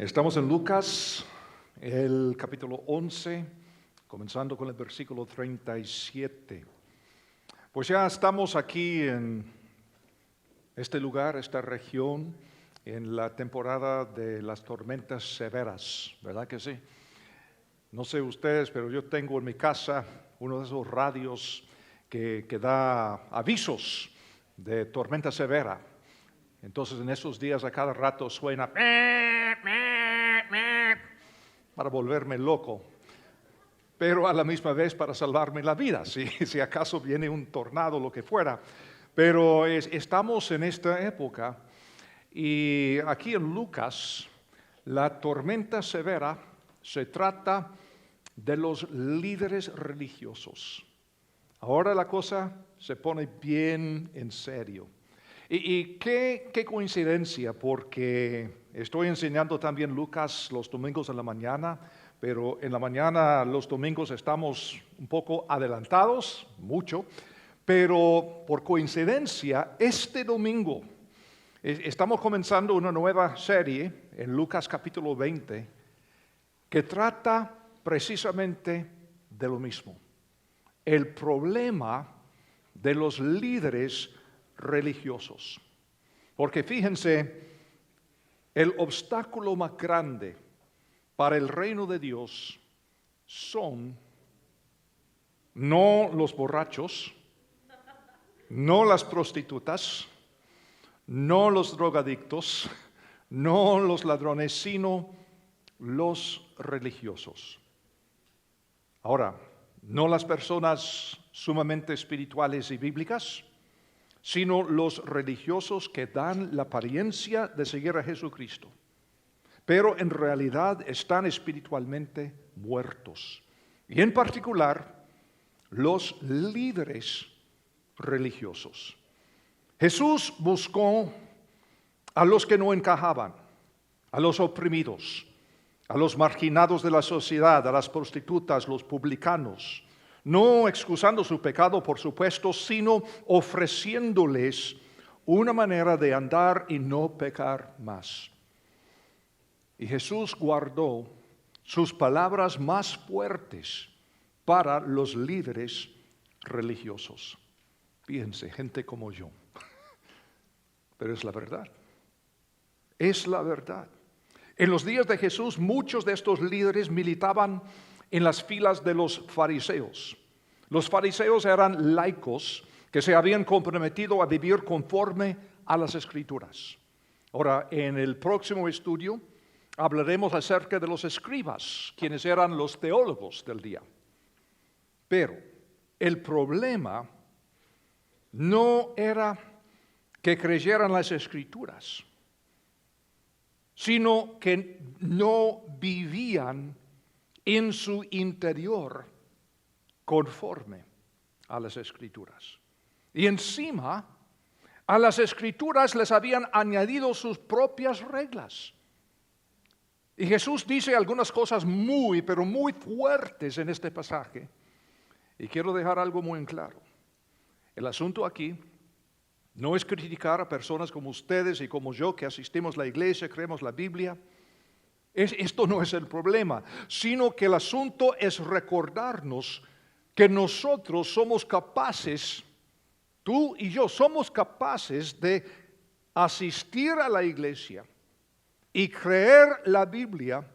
Estamos en Lucas, el capítulo 11, comenzando con el versículo 37. Pues ya estamos aquí en este lugar, esta región, en la temporada de las tormentas severas, ¿verdad que sí? No sé ustedes, pero yo tengo en mi casa uno de esos radios que da avisos de tormenta severa. Entonces en esos días a cada rato suena para volverme loco, pero a la misma vez para salvarme la vida, si acaso viene un tornado, lo que fuera. Pero estamos en esta época y aquí en Lucas la tormenta severa se trata de los líderes religiosos. Ahora la cosa se pone bien en serio. Y qué coincidencia, porque estoy enseñando también Lucas los domingos en la mañana, pero en la mañana los domingos estamos un poco adelantados, mucho, pero por coincidencia este domingo estamos comenzando una nueva serie en Lucas capítulo 20 que trata precisamente de lo mismo, el problema de los líderes religiosos. Porque fíjense, el obstáculo más grande para el reino de Dios son no los borrachos, no las prostitutas, no los drogadictos, no los ladrones, sino los religiosos. Ahora, no las personas sumamente espirituales y bíblicas, sino los religiosos que dan la apariencia de seguir a Jesucristo, pero en realidad están espiritualmente muertos. Y en particular, los líderes religiosos. Jesús buscó a los que no encajaban, a los oprimidos, a los marginados de la sociedad, a las prostitutas, los publicanos, no excusando su pecado, por supuesto, sino ofreciéndoles una manera de andar y no pecar más. Y Jesús guardó sus palabras más fuertes para los líderes religiosos. Fíjense, gente como yo. Pero es la verdad. Es la verdad. En los días de Jesús, muchos de estos líderes militaban en las filas de los fariseos. Los fariseos eran laicos que se habían comprometido a vivir conforme a las Escrituras. Ahora, en el próximo estudio hablaremos acerca de los escribas, quienes eran los teólogos del día. Pero el problema no era que creyeran las Escrituras, sino que no vivían en su interior conforme a las Escrituras. Y encima, a las Escrituras les habían añadido sus propias reglas. Y Jesús dice algunas cosas pero muy fuertes en este pasaje. Y quiero dejar algo muy en claro. El asunto aquí no es criticar a personas como ustedes y como yo que asistimos a la iglesia, creemos la Biblia. Esto no es el problema, sino que el asunto es recordarnos que nosotros somos capaces, tú y yo somos capaces de asistir a la iglesia y creer la Biblia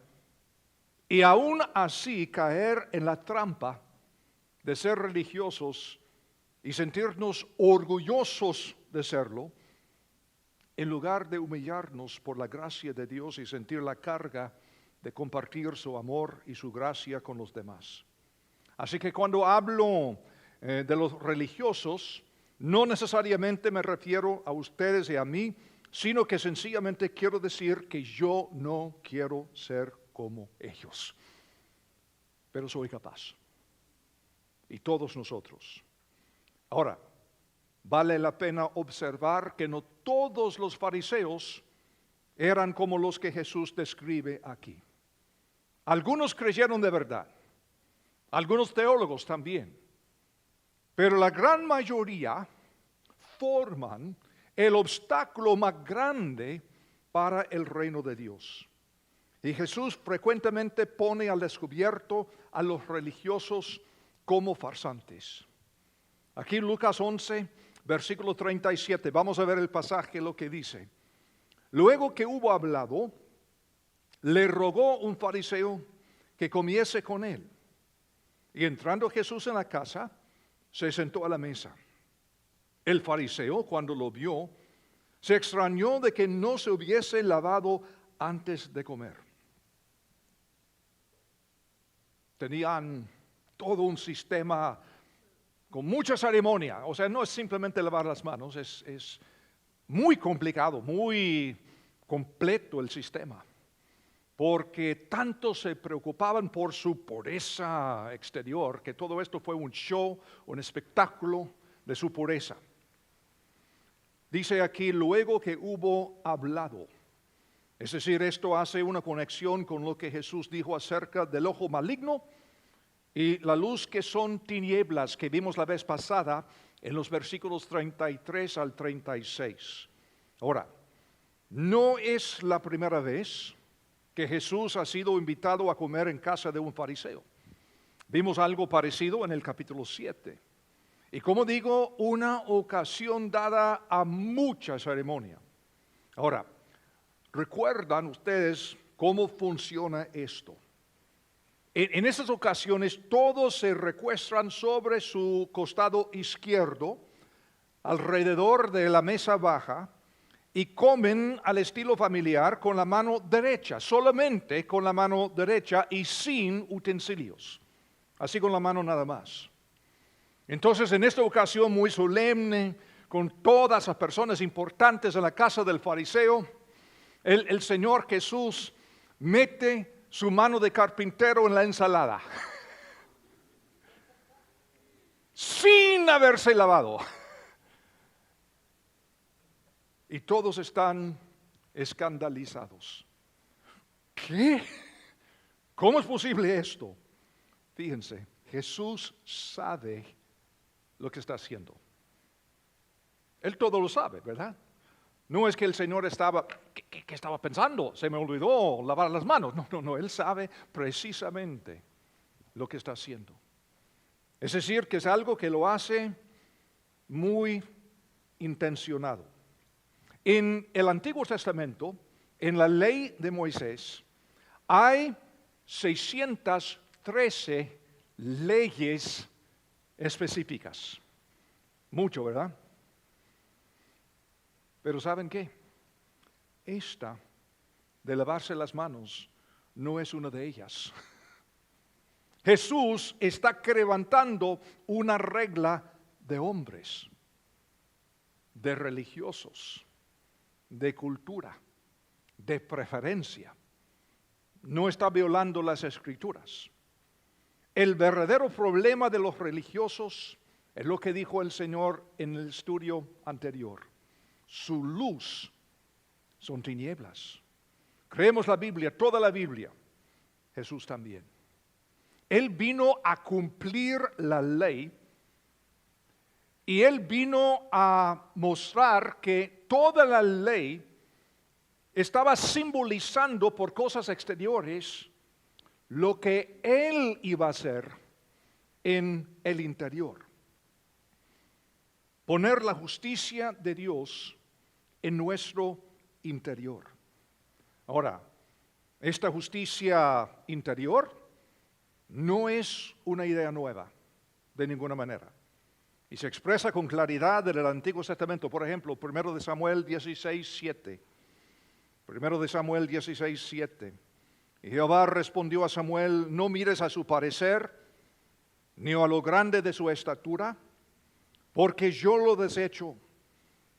y aún así caer en la trampa de ser religiosos y sentirnos orgullosos de serlo, en lugar de humillarnos por la gracia de Dios y sentir la carga de compartir su amor y su gracia con los demás. Así que cuando hablo de los religiosos, no necesariamente me refiero a ustedes y a mí, sino que sencillamente quiero decir que yo no quiero ser como ellos. Pero soy capaz. Y todos nosotros. Ahora, vale la pena observar que no todos los fariseos eran como los que Jesús describe aquí. Algunos creyeron de verdad, algunos teólogos también, pero la gran mayoría forman el obstáculo más grande para el reino de Dios. Y Jesús frecuentemente pone al descubierto a los religiosos como farsantes. Aquí Lucas 11, versículo 37, vamos a ver el pasaje, lo que dice. Luego que hubo hablado, le rogó un fariseo que comiese con él. Y entrando Jesús en la casa, se sentó a la mesa. El fariseo, cuando lo vio, se extrañó de que no se hubiese lavado antes de comer. Tenían todo un sistema con mucha ceremonia. O sea, no es simplemente lavar las manos, es muy complicado, muy completo el sistema. Porque tanto se preocupaban por su pureza exterior, que todo esto fue un show, un espectáculo de su pureza. Dice aquí, luego que hubo hablado. Es decir, esto hace una conexión con lo que Jesús dijo acerca del ojo maligno y la luz que son tinieblas, que vimos la vez pasada en los versículos 33 al 36. Ahora, no es la primera vez que Jesús ha sido invitado a comer en casa de un fariseo. Vimos algo parecido en el capítulo 7. Y como digo, una ocasión dada a mucha ceremonia. Ahora, ¿recuerdan ustedes cómo funciona esto? En esas ocasiones todos se recuestan sobre su costado izquierdo, alrededor de la mesa baja, y comen al estilo familiar con la mano derecha, solamente con la mano derecha y sin utensilios, así con la mano nada más. Entonces, en esta ocasión muy solemne, con todas las personas importantes en la casa del fariseo, el Señor Jesús mete su mano de carpintero en la ensalada, sin haberse lavado. Y todos están escandalizados. ¿Qué? ¿Cómo es posible esto? Fíjense, Jesús sabe lo que está haciendo. Él todo lo sabe, ¿verdad? No es que el Señor estaba, ¿qué estaba pensando? Se me olvidó lavar las manos. No, Él sabe precisamente lo que está haciendo. Es decir, que es algo que lo hace muy intencionado. En el Antiguo Testamento, en la ley de Moisés, hay 613 leyes específicas. Mucho, ¿verdad? Pero ¿saben qué? Esta de lavarse las manos no es una de ellas. Jesús está quebrantando una regla de hombres, de religiosos, de cultura, de preferencia. No está violando las Escrituras. El verdadero problema de los religiosos es lo que dijo el Señor en el estudio anterior. Su luz son tinieblas. Creemos la Biblia, toda la Biblia. Jesús también. Él vino a cumplir la ley y Él vino a mostrar que toda la ley estaba simbolizando por cosas exteriores lo que Él iba a hacer en el interior. Poner la justicia de Dios en nuestro interior. Ahora, esta justicia interior no es una idea nueva, de ninguna manera. Y se expresa con claridad en el Antiguo Testamento. Por ejemplo, 1 de Samuel 16:7. 1 de Samuel 16:7. Y Jehová respondió a Samuel: no mires a su parecer, ni a lo grande de su estatura, porque yo lo desecho.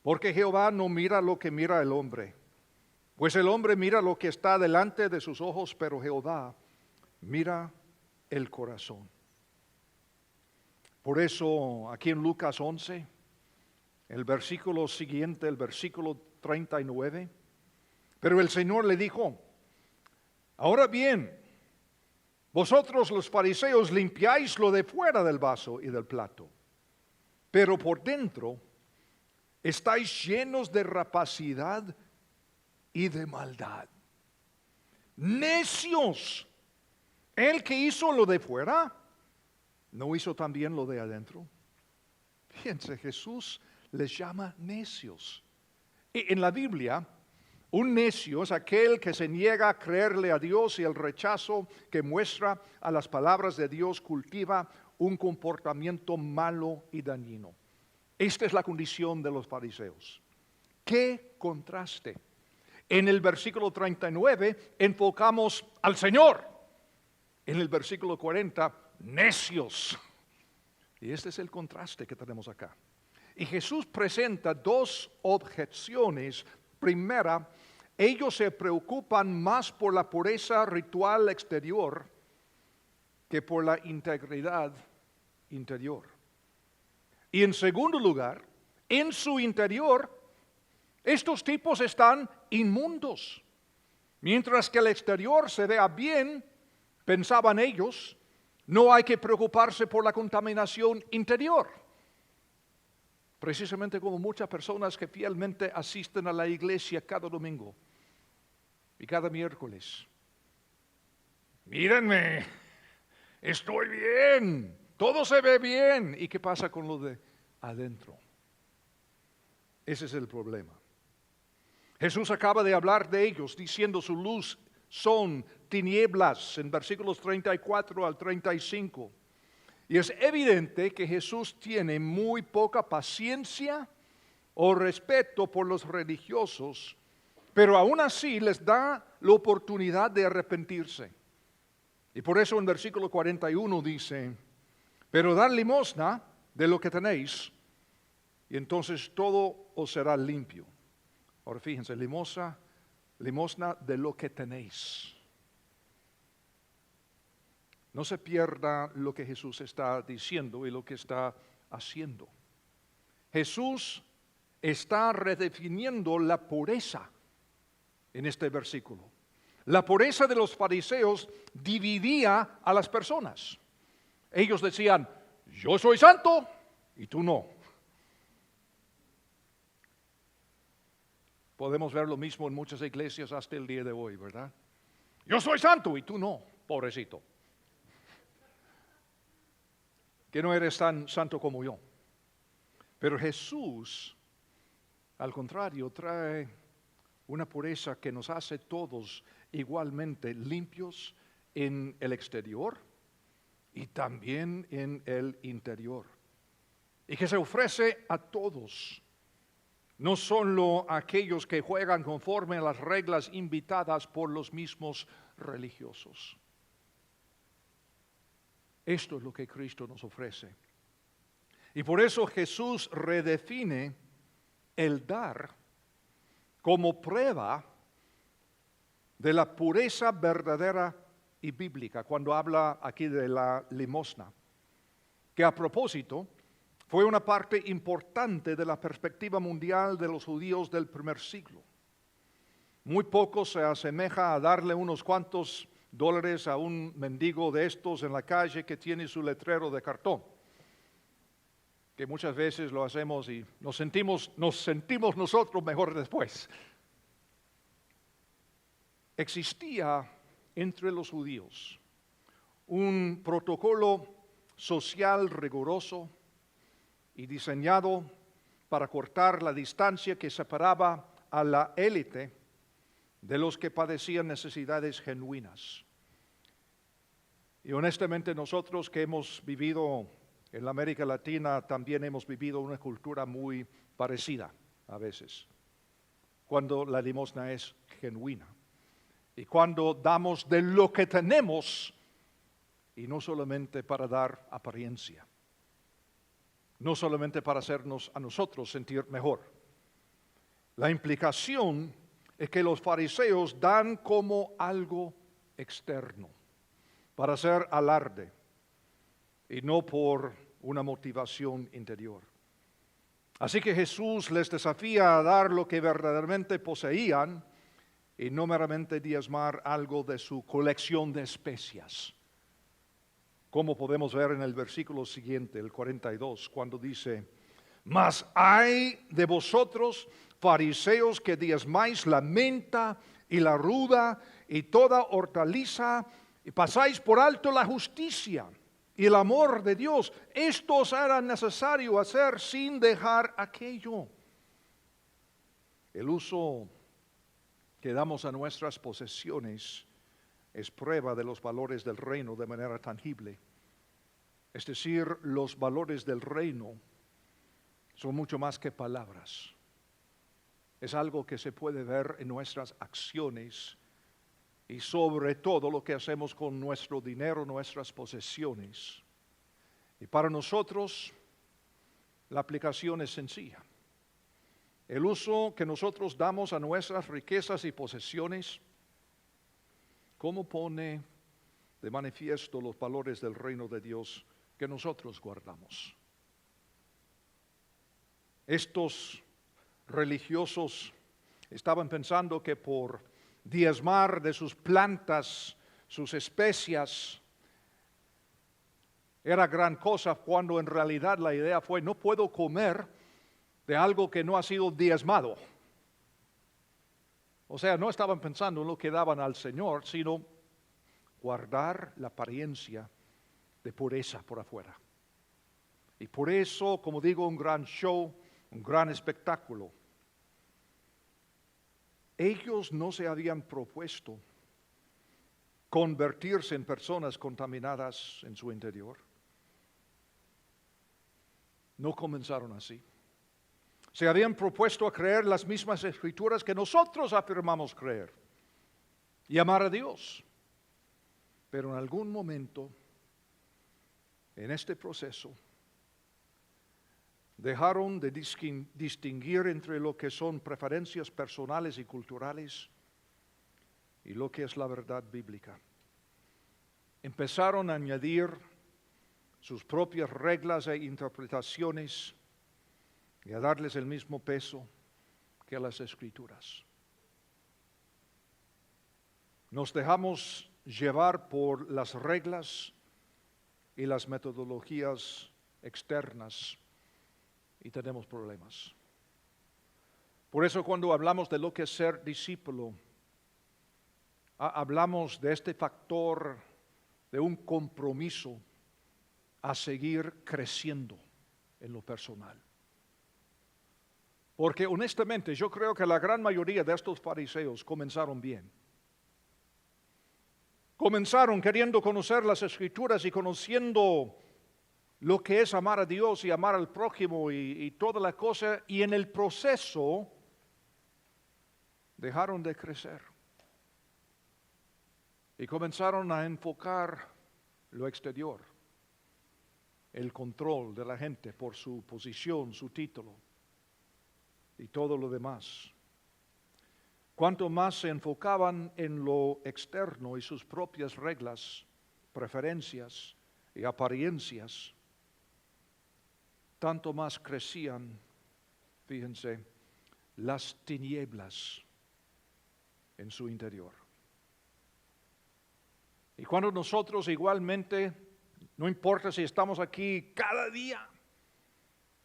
Porque Jehová no mira lo que mira el hombre, pues el hombre mira lo que está delante de sus ojos, pero Jehová mira el corazón. Por eso aquí en Lucas 11, el versículo siguiente, el versículo 39, pero el Señor le dijo: ahora bien, vosotros los fariseos limpiáis lo de fuera del vaso y del plato, pero por dentro estáis llenos de rapacidad y de maldad. Necios. El que hizo lo de fuera, ¿no hizo también lo de adentro? Fíjense, Jesús les llama necios. Y en la Biblia, un necio es aquel que se niega a creerle a Dios, y el rechazo que muestra a las palabras de Dios cultiva un comportamiento malo y dañino. Esta es la condición de los fariseos. ¡Qué contraste! En el versículo 39 enfocamos al Señor. En el versículo 40, necios. Y este es el contraste que tenemos acá. Y Jesús presenta dos objeciones. Primera, ellos se preocupan más por la pureza ritual exterior que por la integridad interior. Y en segundo lugar, en su interior, estos tipos están inmundos. Mientras que el exterior se vea bien, pensaban ellos, no hay que preocuparse por la contaminación interior. Precisamente como muchas personas que fielmente asisten a la iglesia cada domingo y cada miércoles. Mírenme, estoy bien, todo se ve bien. ¿Y qué pasa con lo de adentro? Ese es el problema. Jesús acaba de hablar de ellos diciendo su luz son tinieblas en versículos 34 al 35. Y es evidente que Jesús tiene muy poca paciencia o respeto por los religiosos, pero aún así les da la oportunidad de arrepentirse. Y por eso en versículo 41 dice, pero dad limosna de lo que tenéis, y entonces todo os será limpio. Ahora fíjense, limosna de lo que tenéis. No se pierda lo que Jesús está diciendo y lo que está haciendo. Jesús está redefiniendo la pureza en este versículo. La pureza de los fariseos dividía a las personas. Ellos decían, yo soy santo y tú no. Podemos ver lo mismo en muchas iglesias hasta el día de hoy, ¿verdad? Yo soy santo y tú no, pobrecito. Que no eres tan santo como yo. Pero Jesús, al contrario, trae una pureza que nos hace todos igualmente limpios en el exterior y también en el interior. Y que se ofrece a todos. No solo aquellos que juegan conforme a las reglas invitadas por los mismos religiosos. Esto es lo que Cristo nos ofrece. Y por eso Jesús redefine el dar como prueba de la pureza verdadera y bíblica, cuando habla aquí de la limosna, que a propósito fue una parte importante de la perspectiva mundial de los judíos del primer siglo. Muy poco se asemeja a darle unos cuantos dólares a un mendigo de estos en la calle que tiene su letrero de cartón, que muchas veces lo hacemos y nos sentimos nosotros mejor después. Existía entre los judíos un protocolo social riguroso y diseñado para cortar la distancia que separaba a la élite de los que padecían necesidades genuinas. Y honestamente nosotros que hemos vivido en la América Latina también hemos vivido una cultura muy parecida a veces, cuando la limosna es genuina y cuando damos de lo que tenemos y no solamente para dar apariencia. No solamente para hacernos a nosotros sentir mejor. La implicación es que los fariseos dan como algo externo, para hacer alarde, y no por una motivación interior. Así que Jesús les desafía a dar lo que verdaderamente poseían, y no meramente diezmar algo de su colección de especias. Como podemos ver en el versículo siguiente, el 42, cuando dice, mas hay de vosotros, fariseos, que diezmáis la menta y la ruda y toda hortaliza, y pasáis por alto la justicia y el amor de Dios. Esto os era necesario hacer sin dejar aquello. El uso que damos a nuestras posesiones es prueba de los valores del reino de manera tangible. Es decir, los valores del reino son mucho más que palabras. Es algo que se puede ver en nuestras acciones y sobre todo lo que hacemos con nuestro dinero, nuestras posesiones. Y para nosotros la aplicación es sencilla. El uso que nosotros damos a nuestras riquezas y posesiones, ¿cómo pone de manifiesto los valores del reino de Dios que nosotros guardamos? Estos religiosos estaban pensando que por diezmar de sus plantas, sus especias, era gran cosa, cuando en realidad la idea fue: no puedo comer de algo que no ha sido diezmado. O sea, no estaban pensando en lo que daban al Señor, sino guardar la apariencia de pureza por afuera. Y por eso, como digo, un gran show, un gran espectáculo. Ellos no se habían propuesto convertirse en personas contaminadas en su interior. No comenzaron así. Se habían propuesto a creer las mismas escrituras que nosotros afirmamos creer y amar a Dios. Pero en algún momento, en este proceso, dejaron de distinguir entre lo que son preferencias personales y culturales y lo que es la verdad bíblica. Empezaron a añadir sus propias reglas e interpretaciones y a darles el mismo peso que a las Escrituras. Nos dejamos llevar por las reglas y las metodologías externas y tenemos problemas. Por eso cuando hablamos de lo que es ser discípulo, hablamos de este factor de un compromiso a seguir creciendo en lo personal. Porque honestamente yo creo que la gran mayoría de estos fariseos comenzaron bien. Comenzaron queriendo conocer las Escrituras y conociendo lo que es amar a Dios y amar al prójimo y toda la cosa, y en el proceso dejaron de crecer. Y comenzaron a enfocar lo exterior, el control de la gente por su posición, su título y todo lo demás. Cuanto más se enfocaban en lo externo y sus propias reglas, preferencias y apariencias, tanto más crecían, fíjense, las tinieblas en su interior. Y cuando nosotros igualmente, no importa si estamos aquí cada día,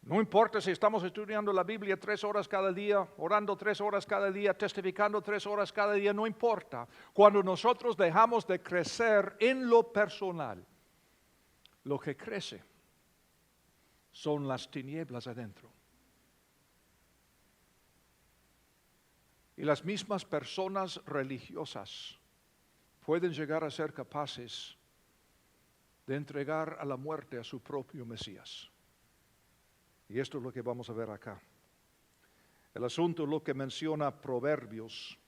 no importa si estamos estudiando la Biblia 3 horas cada día, orando 3 horas cada día, testificando 3 horas cada día, no importa. Cuando nosotros dejamos de crecer en lo personal, lo que crece son las tinieblas adentro. Y las mismas personas religiosas pueden llegar a ser capaces de entregar a la muerte a su propio Mesías. Y esto es lo que vamos a ver acá. El asunto es lo que menciona Proverbios,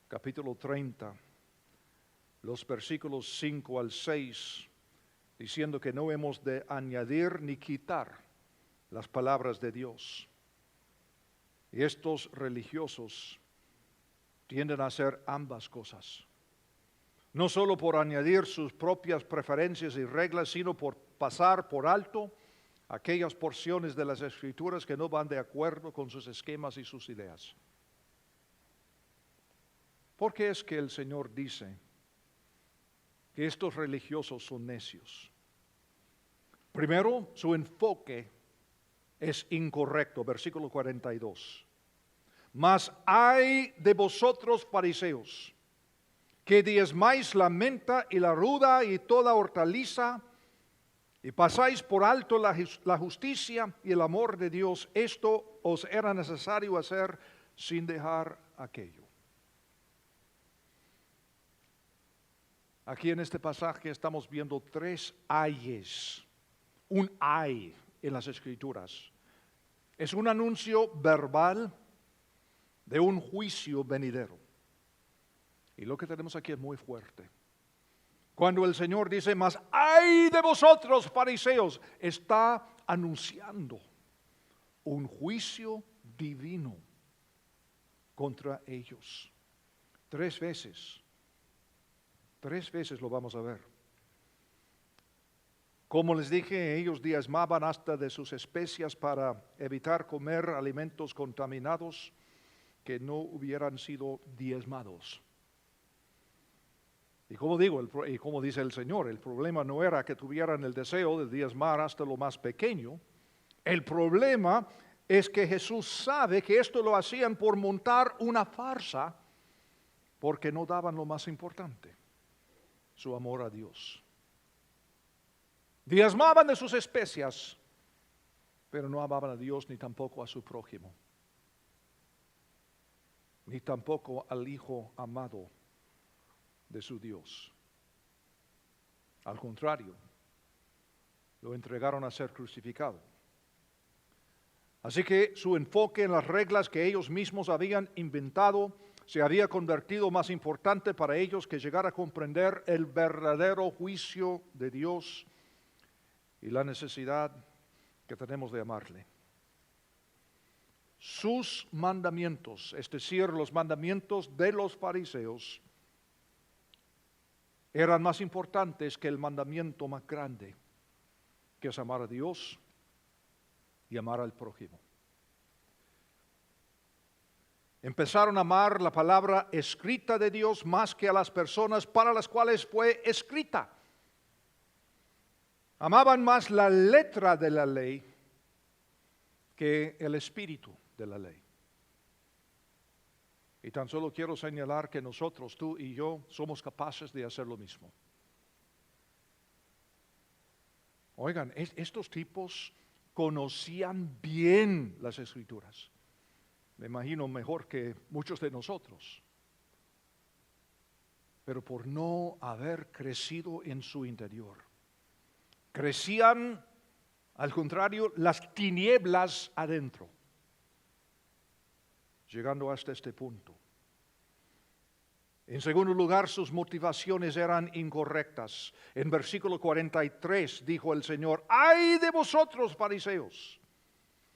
capítulo 30, los versículos 5 al 6, diciendo que no hemos de añadir ni quitar las palabras de Dios. Y estos religiosos tienden a hacer ambas cosas. No solo por añadir sus propias preferencias y reglas, sino por pasar por alto aquellas porciones de las Escrituras que no van de acuerdo con sus esquemas y sus ideas. ¿Por qué es que el Señor dice que estos religiosos son necios? Primero, su enfoque es incorrecto, versículo 42. Mas hay de vosotros, fariseos, que diezmáis la menta y la ruda y toda hortaliza, y pasáis por alto la justicia y el amor de Dios, esto os era necesario hacer sin dejar aquello. Aquí en este pasaje estamos viendo tres ayes, un ay en las Escrituras. Es un anuncio verbal de un juicio venidero. Y lo que tenemos aquí es muy fuerte. Cuando el Señor dice, mas ay de vosotros, fariseos, está anunciando un juicio divino contra ellos. Tres veces lo vamos a ver. Como les dije, ellos diezmaban hasta de sus especias para evitar comer alimentos contaminados que no hubieran sido diezmados. Y como digo, y como dice el Señor, el problema no era que tuvieran el deseo de diezmar hasta lo más pequeño. El problema es que Jesús sabe que esto lo hacían por montar una farsa, porque no daban lo más importante, su amor a Dios. Diezmaban de sus especias, pero no amaban a Dios ni tampoco a su prójimo, ni tampoco al Hijo amado de su Dios. Al contrario, lo entregaron a ser crucificado. Así que su enfoque en las reglas que ellos mismos habían inventado se había convertido más importante para ellos que llegar a comprender el verdadero juicio de Dios y la necesidad que tenemos de amarle. Sus mandamientos, es decir, los mandamientos de los fariseos, eran más importantes que el mandamiento más grande, que es amar a Dios y amar al prójimo. Empezaron a amar la palabra escrita de Dios más que a las personas para las cuales fue escrita. Amaban más la letra de la ley que el espíritu de la ley. Y tan solo quiero señalar que nosotros, tú y yo, somos capaces de hacer lo mismo. Oigan, estos tipos conocían bien las Escrituras. Me imagino mejor que muchos de nosotros. Pero por no haber crecido en su interior, crecían, al contrario, las tinieblas adentro, llegando hasta este punto. En segundo lugar, sus motivaciones eran incorrectas. En versículo 43 dijo el Señor, ¡ay de vosotros, fariseos,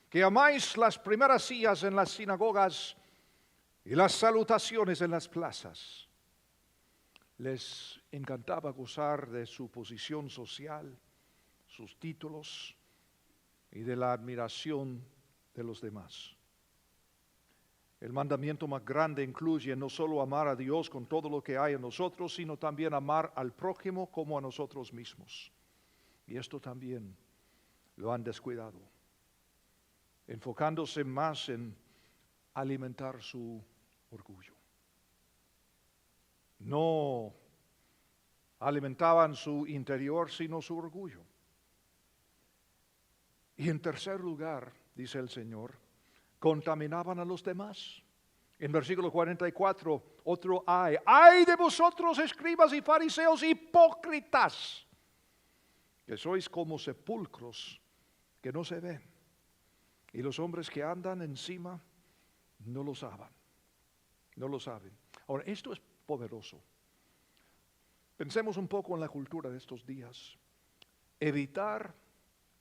que amáis las primeras sillas en las sinagogas y las salutaciones en las plazas! Les encantaba gozar de su posición social, sus títulos y de la admiración de los demás. El mandamiento más grande incluye no solo amar a Dios con todo lo que hay en nosotros, sino también amar al prójimo como a nosotros mismos. Y esto también lo han descuidado, enfocándose más en alimentar su orgullo. No alimentaban su interior, sino su orgullo. Y en tercer lugar, dice el Señor, contaminaban a los demás. En versículo 44, otro ay de vosotros, escribas y fariseos hipócritas, que sois como sepulcros que no se ven, y los hombres que andan encima no lo saben. Ahora, esto es poderoso. Pensemos un poco en la cultura de estos días. Evitar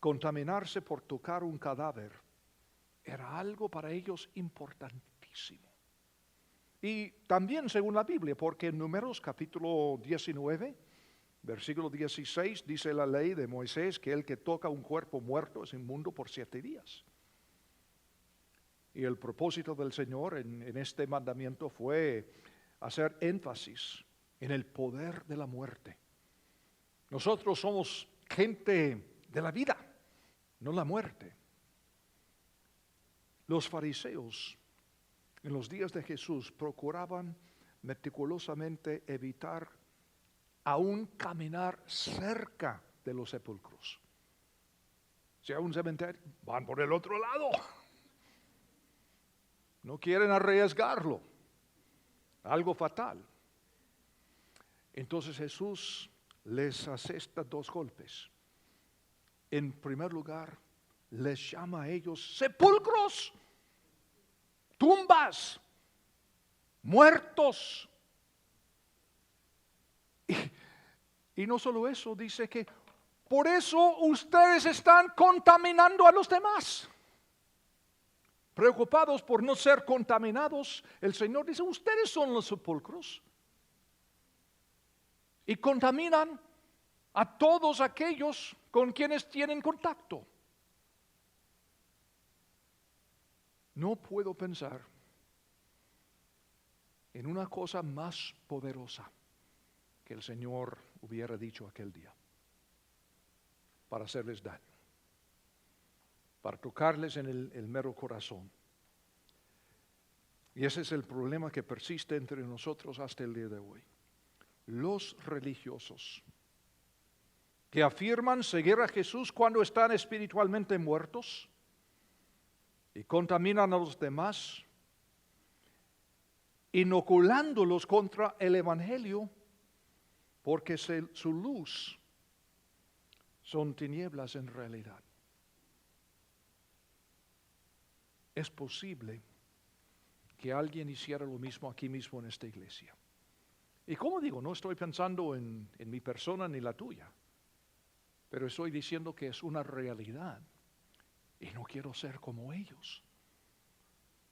contaminarse por tocar un cadáver era algo para ellos importantísimo. Y también según la Biblia, porque en Números capítulo 19, versículo 16, dice la ley de Moisés que el que toca un cuerpo muerto es inmundo por 7 días. Y el propósito del Señor en este mandamiento fue hacer énfasis en el poder de la muerte. Nosotros somos gente de la vida, no la muerte. Los fariseos en los días de Jesús procuraban meticulosamente evitar aún caminar cerca de los sepulcros. Si hay un cementerio, van por el otro lado. No quieren arriesgarlo. Algo fatal. Entonces Jesús les asesta 2 golpes. En primer lugar, les llama a ellos sepulcros, tumbas, muertos. Y no solo eso, dice que por eso ustedes están contaminando a los demás. Preocupados por no ser contaminados, el Señor dice, ustedes son los sepulcros. Y contaminan a todos aquellos con quienes tienen contacto. No puedo pensar en una cosa más poderosa que el Señor hubiera dicho aquel día para hacerles daño, para tocarles en el mero corazón. Y ese es el problema que persiste entre nosotros hasta el día de hoy. Los religiosos que afirman seguir a Jesús cuando están espiritualmente muertos y contaminan a los demás, inoculándolos contra el Evangelio, porque su luz son tinieblas en realidad. Es posible que alguien hiciera lo mismo aquí mismo en esta iglesia. Y como digo, no estoy pensando en mi persona ni la tuya, pero estoy diciendo que es una realidad y no quiero ser como ellos.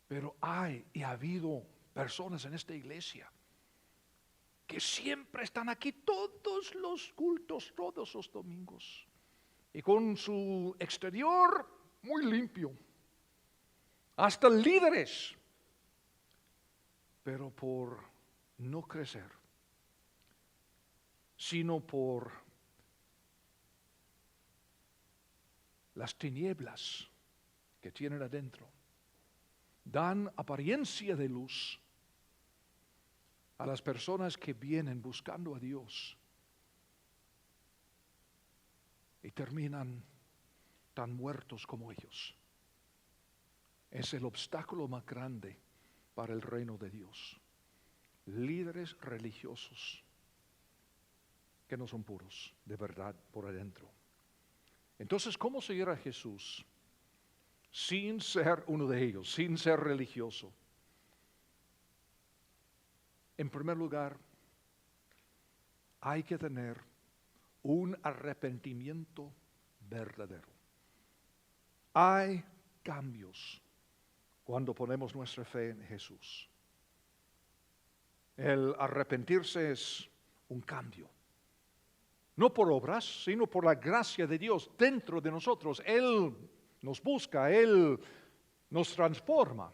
Pero hay y ha habido personas en esta iglesia que siempre están aquí todos los cultos, todos los domingos, y con su exterior muy limpio, hasta líderes, pero por no crecer, sino por las tinieblas que tienen adentro, dan apariencia de luz a las personas que vienen buscando a Dios y terminan tan muertos como ellos. Es el obstáculo más grande para el reino de Dios. Líderes religiosos que no son puros de verdad por adentro. Entonces, ¿cómo seguir a Jesús sin ser uno de ellos, sin ser religioso? En primer lugar, hay que tener un arrepentimiento verdadero. Hay cambios cuando ponemos nuestra fe en Jesús. El arrepentirse es un cambio. No por obras, sino por la gracia de Dios dentro de nosotros. Él nos busca, Él nos transforma.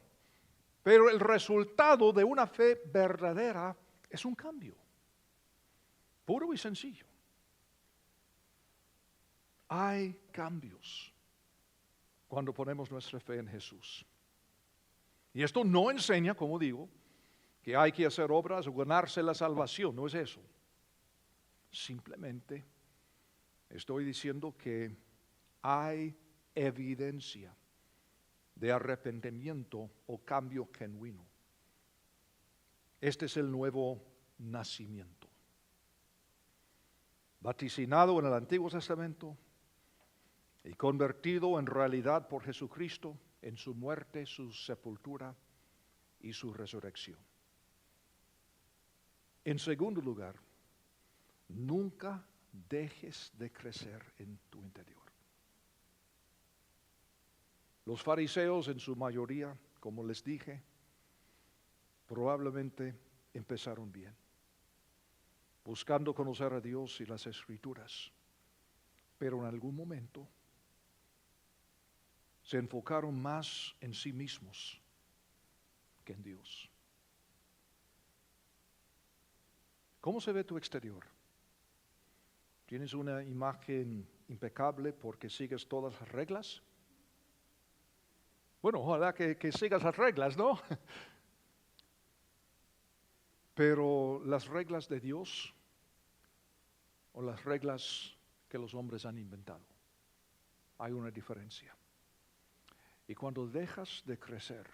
Pero el resultado de una fe verdadera es un cambio, puro y sencillo. Hay cambios cuando ponemos nuestra fe en Jesús. Y esto no enseña, como digo, que hay que hacer obras o ganarse la salvación, no es eso. Simplemente estoy diciendo que hay evidencia de arrepentimiento o cambio genuino. Este es el nuevo nacimiento. Vaticinado en el Antiguo Testamento y convertido en realidad por Jesucristo en su muerte, su sepultura y su resurrección. En segundo lugar, nunca dejes de crecer en tu interior. Los fariseos en su mayoría, como les dije, probablemente empezaron bien, buscando conocer a Dios y las Escrituras, pero en algún momento se enfocaron más en sí mismos que en Dios. ¿Cómo se ve tu exterior? ¿Tienes una imagen impecable porque sigues todas las reglas? Bueno, ojalá que sigas las reglas, ¿no? Pero las reglas de Dios o las reglas que los hombres han inventado, hay una diferencia. Y cuando dejas de crecer,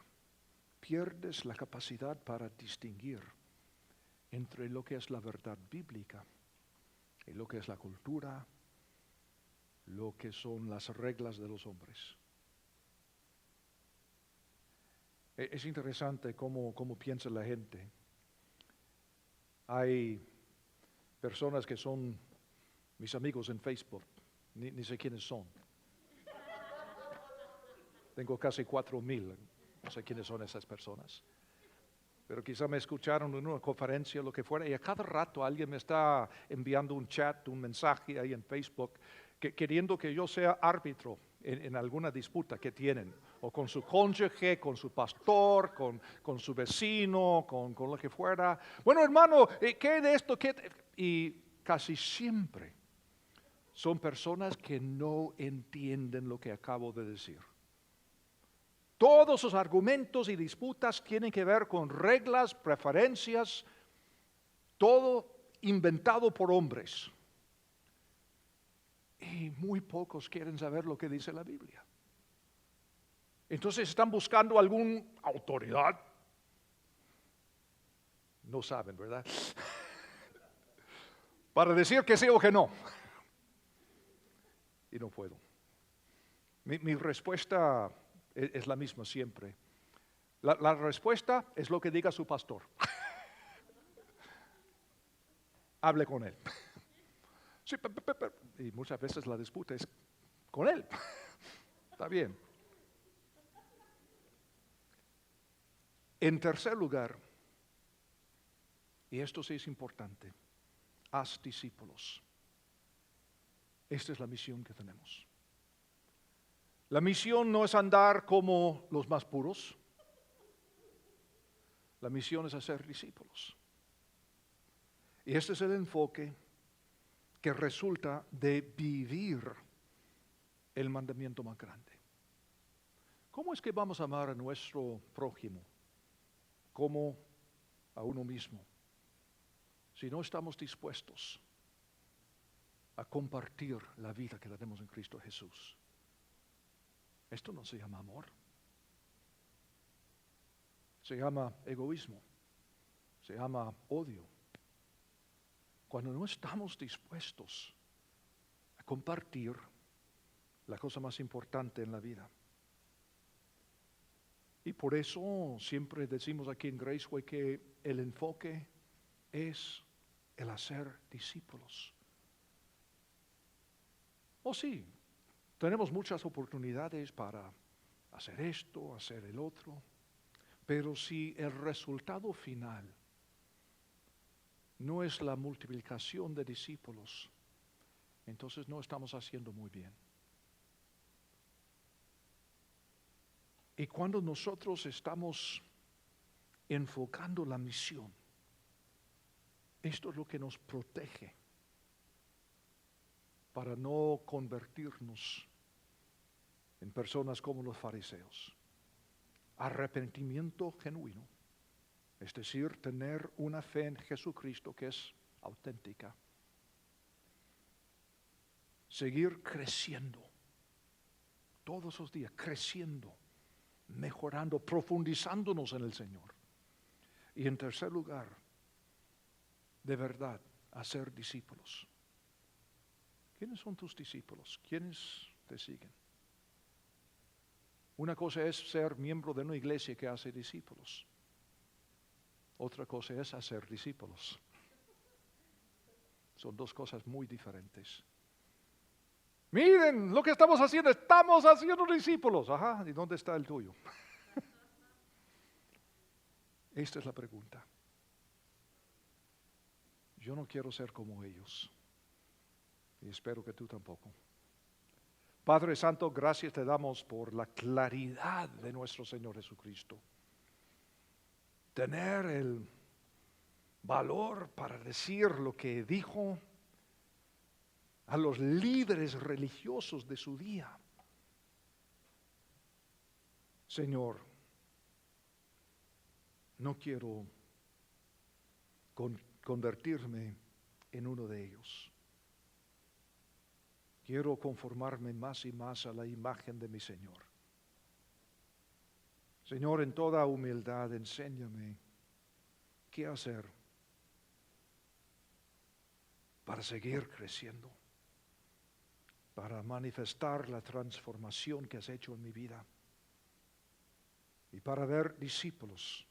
pierdes la capacidad para distinguir entre lo que es la verdad bíblica y lo que es la cultura, lo que son las reglas de los hombres. Es interesante cómo piensa la gente. Hay personas que son mis amigos en Facebook, ni sé quiénes son. Tengo casi 4,000, no sé quiénes son esas personas. Pero quizá me escucharon en una conferencia o lo que fuera, y a cada rato alguien me está enviando un chat, un mensaje ahí en Facebook, queriendo que yo sea árbitro en alguna disputa que tienen, o con su cónyuge, con su pastor, con su vecino, con lo que fuera. Bueno, hermano, ¿qué de esto? Y casi siempre son personas que no entienden lo que acabo de decir. Todos sus argumentos y disputas tienen que ver con reglas, preferencias, todo inventado por hombres. Y muy pocos quieren saber lo que dice la Biblia. Entonces están buscando alguna autoridad. No saben, ¿verdad? Para decir que sí o que no. Y no puedo. Mi respuesta es la misma siempre. La respuesta es lo que diga su pastor. Hable con él. Sí, y muchas veces la disputa es con él. Está bien. En tercer lugar, y esto sí es importante, haz discípulos. Esta es la misión que tenemos. La misión no es andar como los más puros. La misión es hacer discípulos. Y este es el enfoque que resulta de vivir el mandamiento más grande. ¿Cómo es que vamos a amar a nuestro prójimo como a uno mismo si no estamos dispuestos a compartir la vida que tenemos en Cristo Jesús? Esto no se llama amor. Se llama egoísmo. Se llama odio. Cuando no estamos dispuestos a compartir la cosa más importante en la vida. Y por eso siempre decimos aquí en Graceway que el enfoque es el hacer discípulos. Sí, tenemos muchas oportunidades para hacer esto, hacer el otro, pero si el resultado final no es la multiplicación de discípulos, entonces no estamos haciendo muy bien. Y cuando nosotros estamos enfocando la misión, esto es lo que nos protege para no convertirnos en personas como los fariseos. Arrepentimiento genuino, es decir, tener una fe en Jesucristo que es auténtica. Seguir creciendo, todos los días, creciendo, mejorando, profundizándonos en el Señor. Y en tercer lugar, de verdad, hacer discípulos. ¿Quiénes son tus discípulos? ¿Quiénes te siguen? Una cosa es ser miembro de una iglesia que hace discípulos. Otra cosa es hacer discípulos. Son dos cosas muy diferentes. Miren lo que estamos haciendo discípulos. Ajá, ¿y dónde está el tuyo? Esta es la pregunta. Yo no quiero ser como ellos. Y espero que tú tampoco. Padre Santo, gracias te damos por la claridad de nuestro Señor Jesucristo. Tener el valor para decir lo que dijo a los líderes religiosos de su día. Señor, no quiero convertirme en uno de ellos. Quiero conformarme más y más a la imagen de mi Señor. Señor, en toda humildad, enséñame qué hacer para seguir creciendo, para manifestar la transformación que has hecho en mi vida y para ver discípulos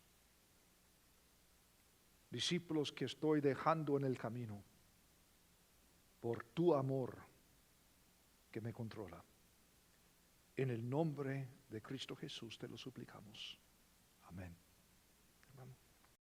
que estoy dejando en el camino por tu amor que me controla. En el nombre de Cristo Jesús te lo suplicamos. Amén.